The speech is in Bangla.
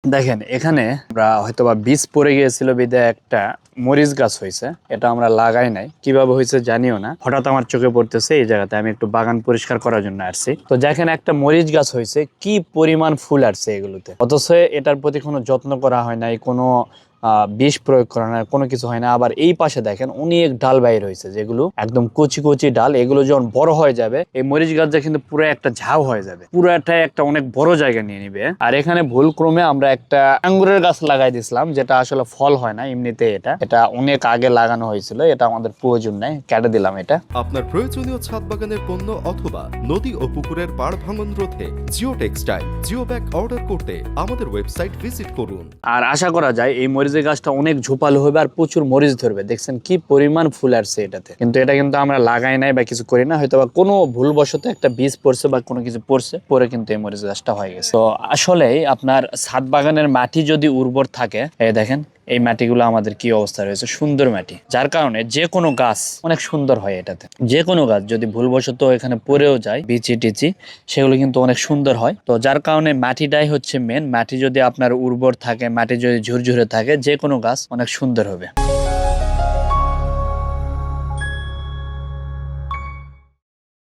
দেখেন এখানে আমরা হয়তোবা বীজ পড়ে গিয়েছিল বিদায় একটা মরিচ গাছ হয়েছে, এটা আমরা লাগাই নাই, কিভাবে হয়েছে জানিও না, হঠাৎ আমার চোখে পড়তেছে এই জায়গাতে। আমি একটু বাগান পরিষ্কার করার জন্য আসছি, তো দেখেন একটা মরিচ গাছ হয়েছে, কি পরিমাণ ফুল আসছে এগুলোতে, অথচ এটার প্রতি কোনো যত্ন করা হয় নাই, কোনো বিষ প্রয়োগ করা হয় না, কোনো কিছু হয় না। আবার এই পাশে দেখেন অনেক ডাল বাইর হয়েছে, যেগুলো একদম কচি কচি ডাল, এগুলো যখন বড় হয়ে যাবে এই মরিচ গাছটা কিন্তু পুরো একটা ঝাউ হয়ে যাবে, পুরোটা একটা অনেক বড় জায়গা নিয়ে নিবে। আর এখানে ভুল ক্রমে আমরা একটা আঙ্গুরের গাছ লাগাই দিছিলাম, যেটা আসলে ফল হয় না এমনিতে, এটা অনেক আগে লাগানো হয়েছিল, এটা আমাদের প্রয়োজন নাই, কেটে দিলাম এটা। আপনার প্রয়োজনীয় ছাদ বাগানের পণ্য অথবা নদী ও পুকুরের পাড় ভাঙন রোধে geo textile geo bag order করতে আমাদের ওয়েবসাইট ভিজিট করুন। আর আশা করা যায় এই মরিচের গাছটা অনেক ঝোপালো হবে আর প্রচুর মরিচ ধরবে। দেখছেন কি পরিমাণ ফুল আসছে এটাতে, কিন্তু এটা কিন্তু আমরা লাগাই নাই বা কিছু করি না, হয়তো বা কোনো ভুলবশত একটা বীজ পড়ছে বা কোনো কিছু পড়ছে, পরে কিন্তু এই মরিচ গাছটা হয়ে গেছে। তো আসলে আপনার ছাদ বাগানের মাটি যদি উর্বর থাকে, এই দেখেন এই মাটিগুলো আমাদের কি অবস্থা রয়েছে, সুন্দর মাটি, যার কারণে যে কোনো গাছ অনেক সুন্দর হয় এটাতে। যে কোনো গাছ যদি ভুলবশত এখানে পড়েও যায় বিচি টিচি, সেগুলো কিন্তু অনেক সুন্দর হয়। তো যার কারণে মাটিটাই হচ্ছে মেন, মাটি যদি আপনার উর্বর থাকে, মাটি যদি ঝুরঝুরে থাকে, যে কোনো গাছ অনেক সুন্দর হবে।